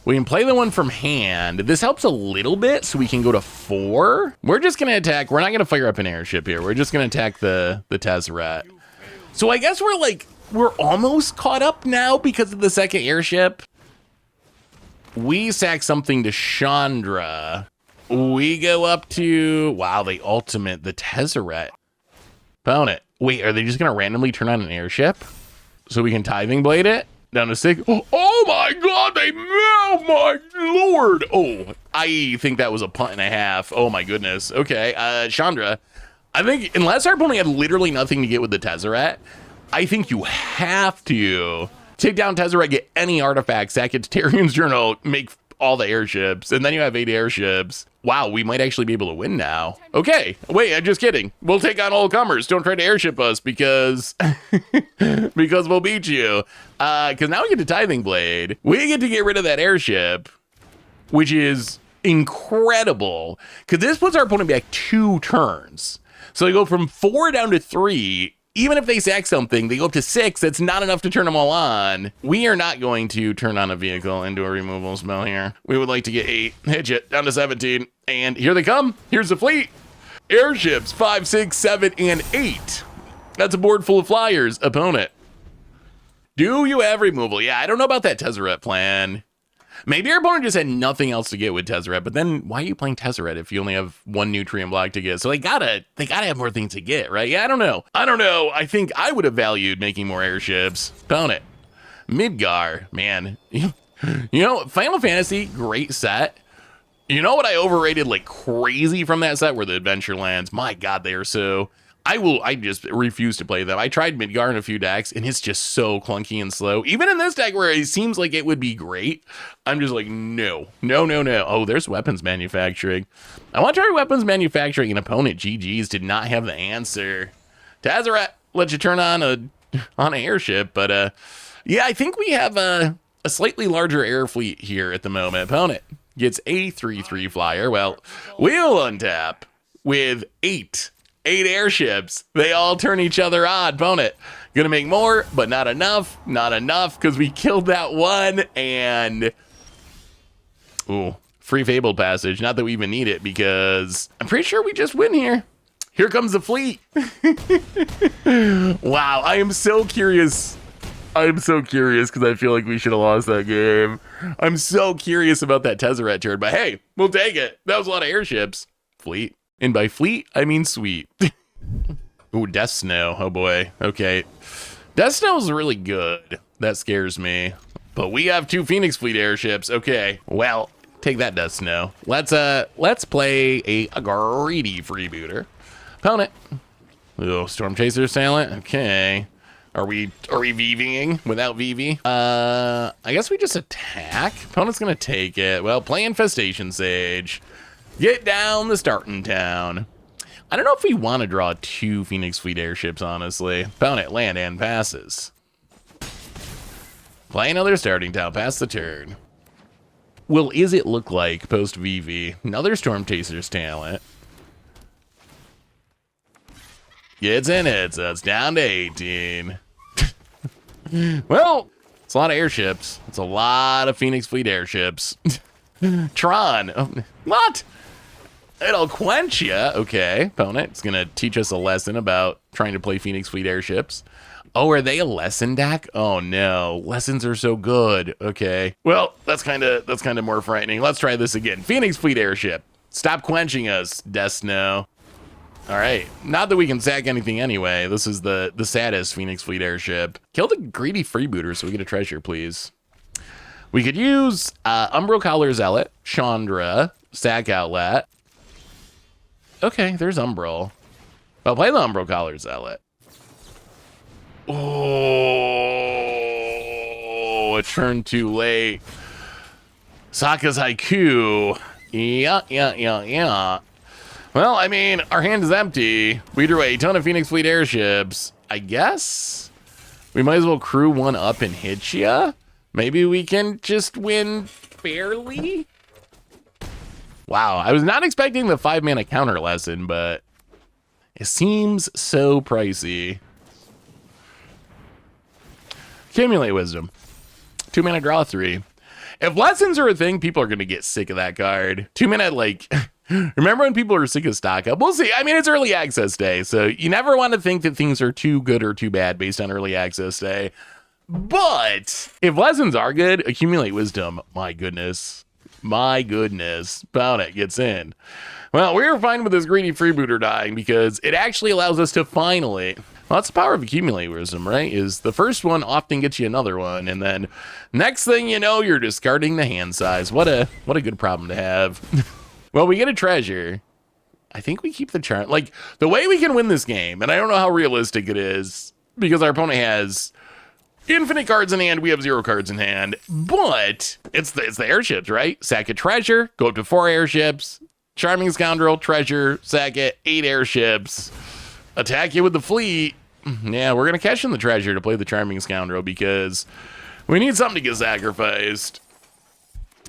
We can play the one from hand. This helps a little bit, so we can go to 4. We're just gonna attack. We're not gonna fire up an airship here. We're just gonna attack the Tezzeret. So I guess we're almost caught up now because of the second airship. We sack something to Chandra. We go up to, wow, the ultimate, the Tezzeret. Found it. Wait, are they just gonna randomly turn on an airship so we can tithing blade it down to 6? Oh my God, oh my Lord. Oh, I think that was a punt and a half. Oh my goodness. Okay, Chandra, I think unless our opponent had literally nothing to get with the Tezzeret, I think you have to take down Tezzeret, get any artifacts, sack it to Tarian's Journal, make all the airships, and then you have 8 airships. Wow, we might actually be able to win now. Okay, wait, I'm just kidding. We'll take on all comers. Don't try to airship us because because we'll beat you. Because now we get to Tithing Blade. We get to get rid of that airship, which is incredible. Because this puts our opponent back 2 turns. So they go from 4 down to 3. Even if they sack something, they go up to 6. That's not enough to turn them all on. We are not going to turn on a vehicle into a removal spell here. We would like to get 8. Hitch it down to 17. And here they come. Here's the fleet. Airships 5, 6, 7, and 8. That's a board full of flyers. Opponent. Do you have removal? Yeah, I don't know about that Tezzeret plan. Maybe our opponent just had nothing else to get with Tezzeret, but then why are you playing Tezzeret if you only have 1 nutrient block to get? So they gotta have more things to get, right? Yeah, I don't know. I think I would have valued making more airships. Opponent. Midgar, man. You know, Final Fantasy, great set. You know what I overrated like crazy from that set were the Adventurelands. My God, they are so... I just refuse to play them. I tried Midgar in a few decks, and it's just so clunky and slow. Even in this deck where it seems like it would be great, I'm just like, no. Oh, there's weapons manufacturing. I want to try weapons manufacturing. An opponent, GG's, did not have the answer. Tezzeret, let you turn on an airship, but yeah, I think we have a slightly larger air fleet here at the moment. Opponent gets a 3/3 flyer. Well, we'll untap with 8 airships. They all turn each other on. Opponent gonna make more, but not enough because we killed that one. And ooh, free Fabled Passage. Not that we even need it because I'm pretty sure we just win here. Here comes the fleet. Wow, I am so curious. Because I feel like we should have lost that game. I'm so curious about that Tezzeret turn, but hey, we'll take it. That was a lot of airships. Fleet. And by fleet, I mean sweet. Ooh, Death Snow. Oh boy. Okay. Death Snow is really good. That scares me. But we have 2 Phoenix Fleet airships. Okay. Well, take that, Death Snow. Let's play a greedy freebooter. Opponent. Oh, Storm Chaser's talent. Okay. Are we VVing without VV? I guess we just attack. Opponent's gonna take it. Well, play Infestation Sage. Get down the starting town. I don't know if we want to draw 2 Phoenix Fleet airships, honestly. Opponent, land, and passes. Play another starting town, pass the turn. Well, is it look like post VV? Another Storm Chaser's talent. Gets in it, so it's down to 18. Well, it's a lot of airships. It's a lot of Phoenix Fleet airships. Tron. Oh, what? It'll quench ya. Okay, opponent. It's gonna teach us a lesson about trying to play Phoenix Fleet airships. Oh, are they a lesson deck? Oh no, lessons are so good. Okay, well, that's kind of more frightening. Let's try this again. Phoenix Fleet airship. Stop quenching us, Death Snow. All right, not that we can sack anything anyway. This is the saddest Phoenix Fleet airship. Kill the greedy freebooter so we get a treasure, please. We could use Umbral Collar Zealot, Chandra, Sack Outlet. Okay, there's Umbral. I'll play the Umbral Collar Zealot. Oh, a turn too late. Sokka's Haiku. Yeah. Well, I mean, our hand is empty. We drew a ton of Phoenix Fleet airships. I guess we might as well crew one up and hit ya. Maybe we can just win fairly. Wow, I was not expecting the 5-mana counter lesson, but it seems so pricey. Accumulate Wisdom. 2-mana draw 3. If lessons are a thing, people are going to get sick of that card. 2 minute, like, remember when people are sick of stock up? We'll see. I mean, it's early access day, so you never want to think that things are too good or too bad based on early access day. But if lessons are good, accumulate wisdom. My goodness. About it gets in. Well, we were fine with this greedy freebooter dying because it actually allows us to finally... Well, that's the power of accumulate wisdom, right? Is the first one often gets you another one, and then next thing you know, you're discarding the hand size. What a good problem to have. Well, we get a treasure. I think we keep the charm. Like, the way we can win this game, and I don't know how realistic it is, because our opponent has infinite cards in hand, we have 0 cards in hand, but it's the airships, right? Sack a treasure, go up to 4 airships, charming scoundrel, treasure, sack it, 8 airships, attack you with the fleet. Yeah, we're gonna cash in the treasure to play the charming scoundrel because we need something to get sacrificed.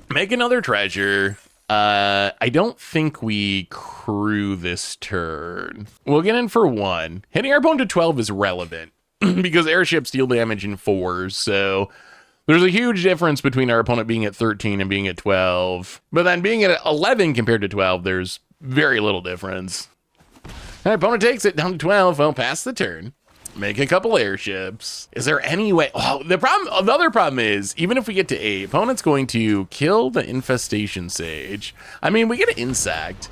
Make another treasure. I don't think we crew this turn. We'll get in for 1. Hitting our opponent to 12 is relevant because airships deal damage in 4s, so there's a huge difference between our opponent being at 13 and being at 12. But then being at 11 compared to 12, there's very little difference. Our opponent takes it down to 12. Well, pass the turn. Make a couple airships. Is there any way? Oh, the other problem is, even if we get to 8, opponent's going to kill the infestation sage. I mean, we get an insect.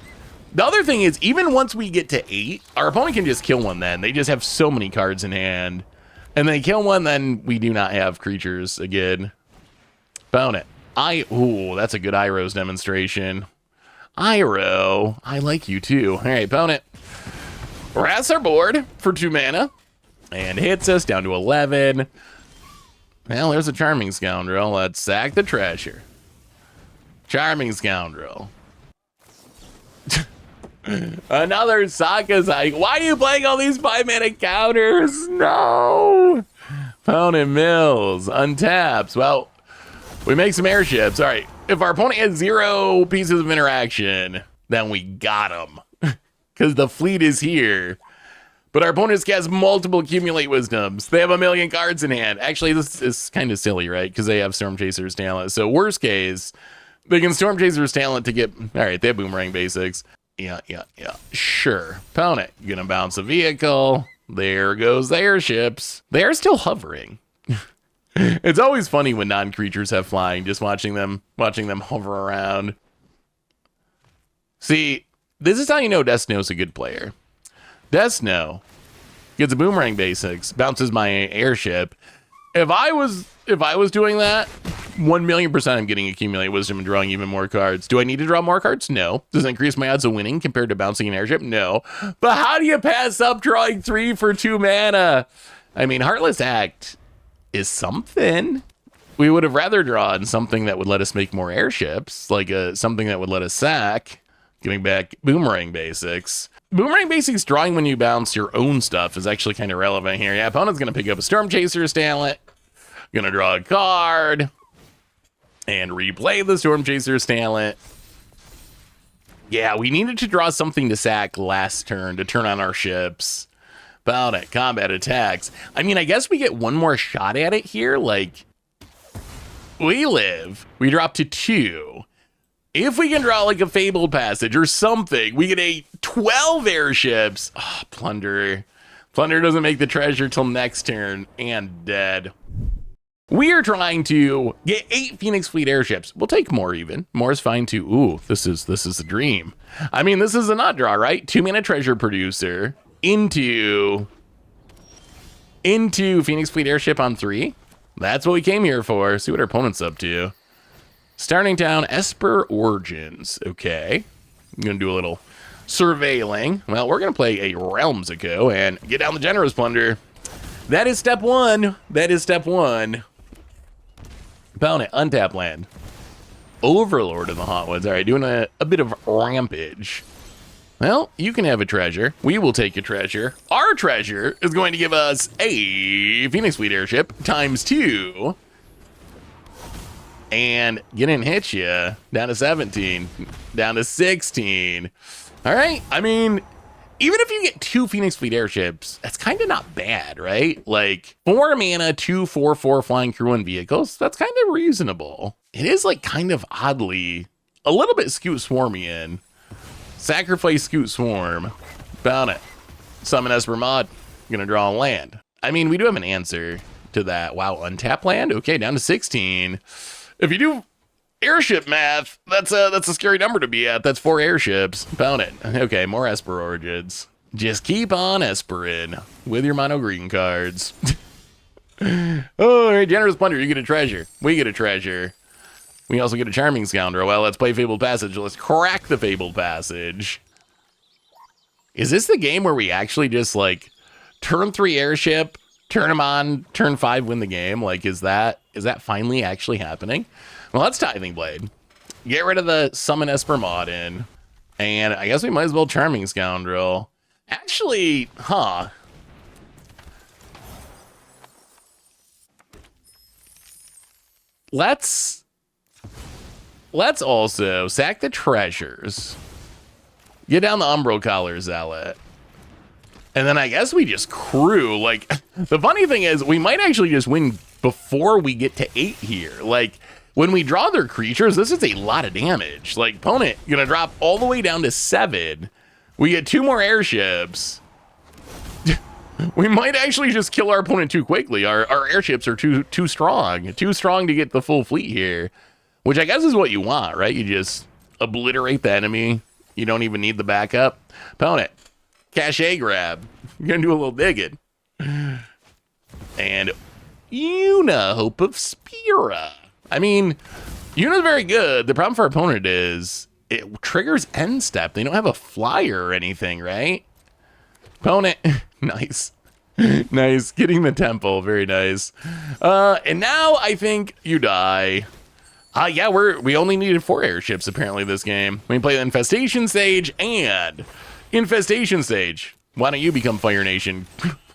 The other thing is, even once we get to 8, our opponent can just kill one then. They just have so many cards in hand. And they kill one, then we do not have creatures again. Opponent. Ooh, that's a good Iroh's demonstration. Iroh, I like you too. All right, opponent. Wraths our board for 2 mana. And hits us down to 11. Well, there's a charming scoundrel. Let's sack the treasure. Charming scoundrel. Another Sakazai. Why are you playing all these 5-mana counters? No. Opponent mills. Untaps. Well, we make some airships. All right. If our opponent has 0 pieces of interaction, then we got him. Because the fleet is here. But our opponent has multiple accumulate wisdoms. They have 1 million cards in hand. Actually, this is kind of silly, right? Because they have Storm Chaser's talent. So worst case, they can Storm Chaser's talent to get... All right, they have Boomerang basics. Yeah. Sure. Opponent, you're going to bounce a vehicle. There goes the airships. They are still hovering. It's always funny when non-creatures have flying, just watching them hover around. See, this is how you know Desno's a good player. Desno gets a Boomerang basics, bounces my airship. If I was doing that, 1,000,000% I'm getting accumulate wisdom and drawing even more cards. Do I need to draw more cards? No. Does it increase my odds of winning compared to bouncing an airship? No. But how do you pass up drawing 3 for 2 mana? I mean, Heartless Act is something. We would have rather drawn something that would let us make more airships, like something that would let us sack, giving back Boomerang basics. Boomerang basics drawing when you bounce your own stuff is actually kind of relevant here. Yeah, opponent's going to pick up a Storm Chaser's talent, going to draw a card, and replay the Storm Chaser's talent. Yeah, we needed to draw something to sack last turn to turn on our ships. About it, combat attacks. I mean, I guess we get one more shot at it here. Like, we live. We drop to 2. If we can draw like a Fabled Passage or something, we get a 12 airships. Oh, Plunder. Plunder doesn't make the treasure till next turn and dead. We are trying to get 8 Phoenix Fleet Airships. We'll take more even. More is fine too. Ooh, this is a dream. I mean, this is a not draw, right? 2-mana treasure producer into Phoenix Fleet Airship on 3. That's what we came here for. See what our opponent's up to. Starting down, Esper Origins. Okay. I'm going to do a little surveilling. Well, we're going to play a Realms Echo and get down the Generous Plunder. That is step 1. Opponent, untap land. Overlord of the Hauntwoods. All right, doing a bit of rampage. Well, you can have a treasure. We will take a treasure. Our treasure is going to give us a Phoenix Fleet Airship ×2. And getting hit you down to 17, down to 16. All right. I mean, even if you get 2 Phoenix Fleet Airships, that's kind of not bad, right? Like 4 mana, 2 4/4 flying crew and vehicles, that's kind of reasonable. It is like kind of oddly a little bit Scoot Swarmian. Sacrifice Scoot Swarm. Found it. Summon Esper Mod. Gonna draw a land. I mean, we do have an answer to that. Wow, untap land? Okay, down to 16. If you do airship math, that's a scary number to be at. That's 4 airships. Found it. Okay, more Esper Orchids. Just keep on Esperin with your mono green cards. Oh, all right, Generous Plunder, you get a treasure. We get a treasure. We also get a Charming Scoundrel. Well, let's play Fabled Passage. Let's crack the Fabled Passage. Is this the game where we actually just, like, turn 3 airship, turn them on, turn 5, win the game? Like, is that finally actually happening? Well, that's Tithing Blade. Get rid of the Summon Esper Mod in. And I guess we might as well Charming Scoundrel. Actually, Let's also sack the treasures. Get down the Umbro Collar Zealot. And then I guess we just crew. Like, the funny thing is, we might actually just win before we get to 8 here. Like, when we draw their creatures, this is a lot of damage. Like, opponent gonna drop all the way down to 7. We get 2 more airships. We might actually just kill our opponent too quickly. Our airships are too strong. Too strong to get the full fleet here. Which I guess is what you want, right? You just obliterate the enemy. You don't even need the backup. Opponent, cachet grab. You're gonna do a little digging. And Una, Hope of Spira. I mean, Una's very good. The problem for our opponent is it triggers end step. They don't have a flyer or anything, right? Opponent, nice. Nice, getting the temple, very nice. And now I think you die. Yeah, we only needed 4 airships apparently this game. We play the Infestation Stage and Infestation Stage. Why don't you become Fire Nation?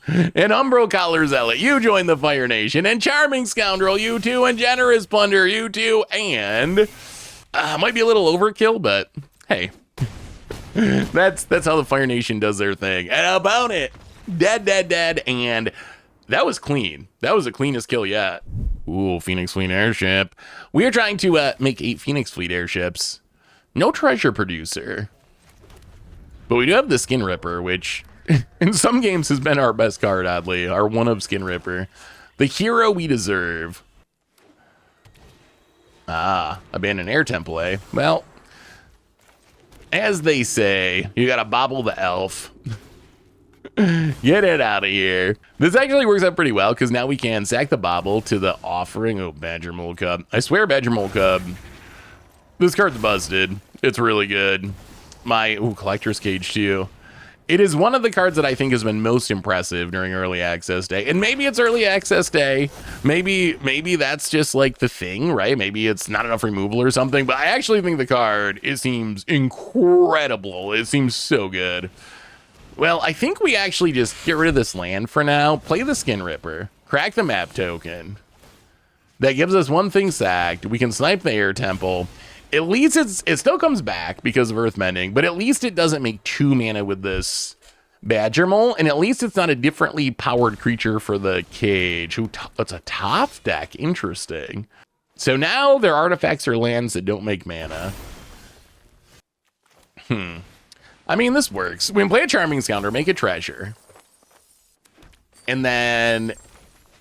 And Umbro Collar Zealot, you join the Fire Nation. And Charming Scoundrel, you too. And Generous Plunder, you too. And might be a little overkill, but hey, that's how the Fire Nation does their thing. And about it, dead, and that was clean. That was the cleanest kill yet. Ooh, Phoenix Fleet Airship. We are trying to make 8 Phoenix Fleet Airships. No treasure producer. But we do have the Skin Ripper, which in some games has been our best card, oddly. Our one of Skin Ripper. The hero we deserve. Abandoned Air Temple, eh? Well, as they say, you gotta bobble the elf. Get it out of here. This actually works out pretty well because now we can sack the bobble to the offering. Oh, Badger Mole Cub. I swear, Badger Mole Cub. This card's busted. It's really good. Collector's Cage too. It is one of the cards that I think has been most impressive during early access day. And maybe it's early access day. Maybe that's just like the thing, right? Maybe it's not enough removal or something. But I actually think the card, it seems incredible. It seems so good. Well, I think we actually just get rid of this land for now, play the Skin Ripper, crack the map token. That gives us one thing sacked. We can snipe the Air Temple. At least it still comes back because of Earth Mending, but at least it doesn't make 2 mana with this Badger Mole, and at least it's not a differently powered creature for the cage. It's a Toph deck. Interesting. So now their artifacts are lands that don't make mana. I mean, this works. We can play a Charming Scoundrel, make a treasure. And then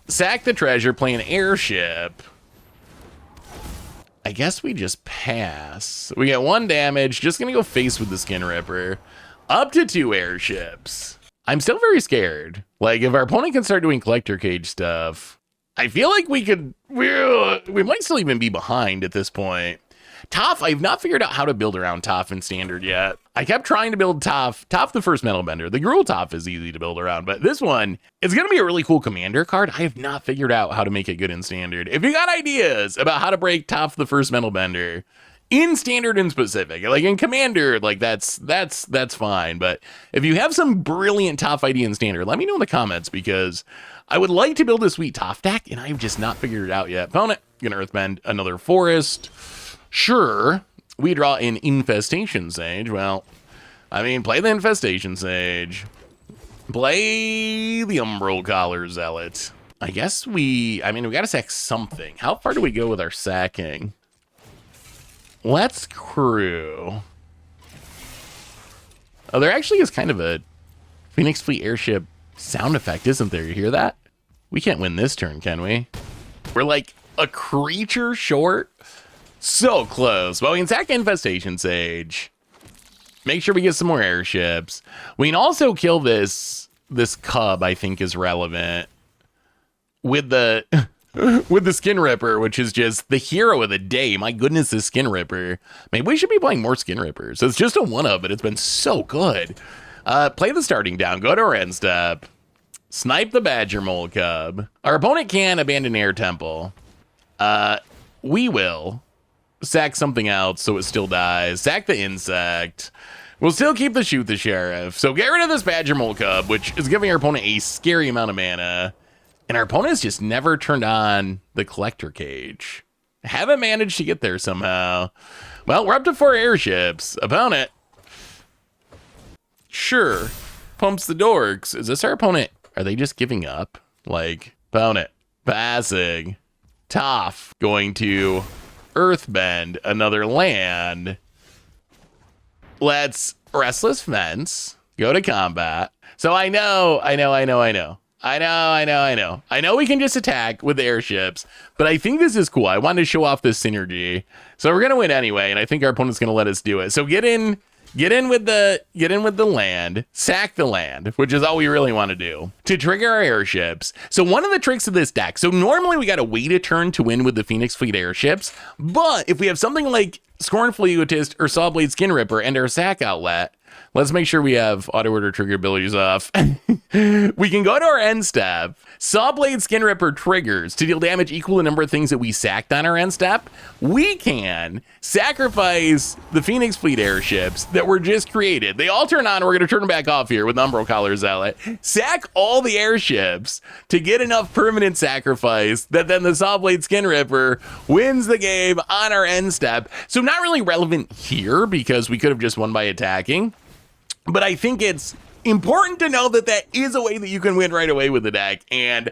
sack the treasure, play an airship. I guess we just pass. We get 1 damage, just gonna go face with the Skin Ripper. Up to 2 airships. I'm still very scared. Like, if our opponent can start doing Collector Cage stuff, I feel like we might still even be behind at this point. Toph, I've not figured out how to build around Toph in Standard yet. I kept trying to build Toph the first Metal Bender. The Gruul Toph is easy to build around, but this one is going to be a really cool commander card. I have not figured out how to make it good in Standard. If you got ideas about how to break Toph the first Metal Bender, in Standard in specific, like in Commander, like that's fine. But if you have some brilliant Toph idea in Standard, let me know in the comments, because I would like to build a sweet Toph deck, and I've just not figured it out yet. Opponent, gonna Earthbend another forest. Sure, we draw an Infestation Sage. Well, I mean, play the Infestation Sage. Play the Umbral Collar Zealot. I guess we gotta sack something. How far do we go with our sacking? Let's crew. Oh, there actually is kind of a Phoenix Fleet Airship sound effect, isn't there? You hear that? We can't win this turn, can we? We're like a creature short. So close. Well, we can sack Infestation Sage. Make sure we get some more airships. We can also kill this cub, I think is relevant. With the with the Skin Ripper, which is just the hero of the day. My goodness, this Skin Ripper. Maybe we should be playing more Skin Rippers. It's just a one-of, but it's been so good. Play the starting down. Go to our end step. Snipe the Badger Mole Cub. Our opponent can abandon Air Temple. We will sack something else so it still dies. Sack the Insect. We'll still keep the Shoot the Sheriff. So get rid of this Badger Mole Cub, which is giving our opponent a scary amount of mana. And our opponent's just never turned on the Collector Cage. Haven't managed to get there somehow. Well, we're up to 4 airships. Opponent. Sure. Pumps the Dorks. Is this our opponent? Are they just giving up? Like, opponent. Passing. Toph. Going to Earthbend. Another land. Let's Restless Fence. Go to combat. So I know we can just attack with the airships, but I think this is cool. I wanted to show off this synergy. So we're going to win anyway, and I think our opponent's going to let us do it. So get in with the land, sack the land, which is all we really want to do to trigger our airships. So one of the tricks of this deck, so normally we got to wait a turn to win with the Phoenix Fleet airships, but if we have something like Scornful Egotist or Sawblade Skin Ripper and our sack outlet, let's make sure we have auto order trigger abilities off. We can go to our end step. Sawblade Skin Ripper triggers to deal damage equal to the number of things that we sacked on our end step. We can sacrifice the Phoenix Fleet airships that were just created. They all turn on. We're going to turn them back off here with Umbral Collar Zealot. Sack all the airships to get enough permanent sacrifice that then the Sawblade Skin Ripper wins the game on our end step. So not really relevant here because we could have just won by attacking. But I think it's important to know that that is a way that you can win right away with the deck. And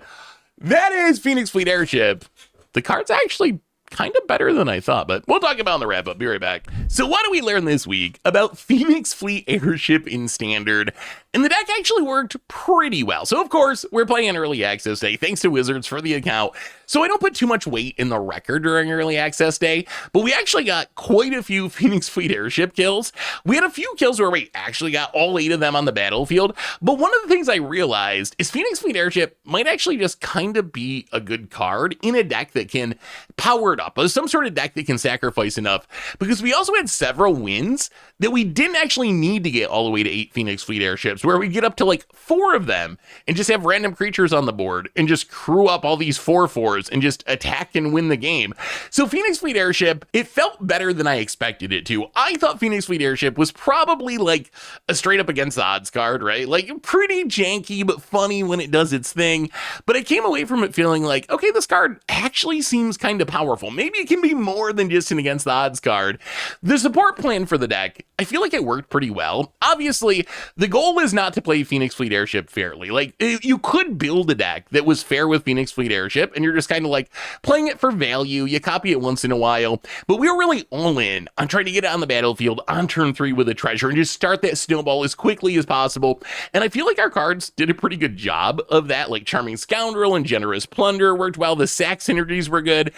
that is Phoenix Fleet Airship. The card's actually kind of better than I thought, but we'll talk about it in the wrap up. Be right back. So what do we learn this week about Phoenix Fleet Airship in Standard? And the deck actually worked pretty well. So of course, we're playing an early access day, thanks to Wizards for the account. So I don't put too much weight in the record during early access day, but we actually got quite a few Phoenix Fleet Airship kills. We had a few kills where we actually got all 8 of them on the battlefield. But one of the things I realized is Phoenix Fleet Airship might actually just kind of be a good card in a deck that can power it up, some sort of deck that can sacrifice enough, because we also had several wins that we didn't actually need to get all the way to 8 Phoenix Fleet Airships, where we get up to like 4 of them and just have random creatures on the board and just crew up all these 4/4s and just attack and win the game. So Phoenix Fleet Airship, it felt better than I expected it to. I thought Phoenix Fleet Airship was probably like a straight up against the odds card, right? Like pretty janky, but funny when it does its thing. But I came away from it feeling like, okay, this card actually seems kind of powerful. Maybe it can be more than just an against the odds card. The support plan for the deck, I feel like it worked pretty well. Obviously, the goal is not to play Phoenix Fleet Airship fairly. Like, you could build a deck that was fair with Phoenix Fleet Airship, and you're just kind of like playing it for value. You copy it once in a while, but we were really all in on trying to get it on the battlefield on turn 3 with a treasure and just start that snowball as quickly as possible. And I feel like our cards did a pretty good job of that. Like Charming Scoundrel and Generous Plunder worked well. The sack synergies were good.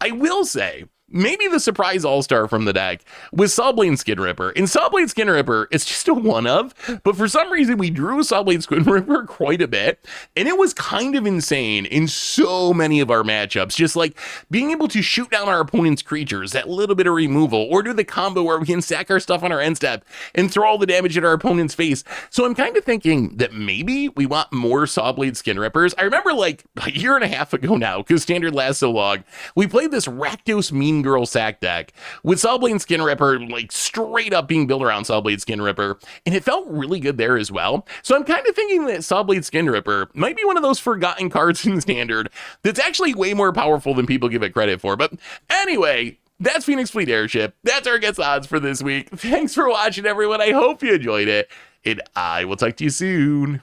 I will say, maybe the surprise all-star from the deck was Sawblade Skin Ripper. In Sawblade Skin Ripper, it's just a one-of, but for some reason we drew Sawblade Skin Ripper quite a bit, and it was kind of insane in so many of our matchups, just like being able to shoot down our opponent's creatures, that little bit of removal, or do the combo where we can sack our stuff on our end step and throw all the damage at our opponent's face. So I'm kind of thinking that maybe we want more Sawblade Skin Rippers. I remember like a year and a half ago now, because Standard lasts so long, we played this Rakdos Mean Girl sack deck with Sawblade Skin Ripper, like straight up being built around Sawblade Skin Ripper, and it felt really good there as well. So I'm kind of thinking that Sawblade Skin Ripper might be one of those forgotten cards in Standard that's actually way more powerful than people give it credit for. But anyway, That's Phoenix Fleet Airship. That's our Against the Odds for this week. Thanks for watching, everyone. I hope you enjoyed it, and I will talk to you soon.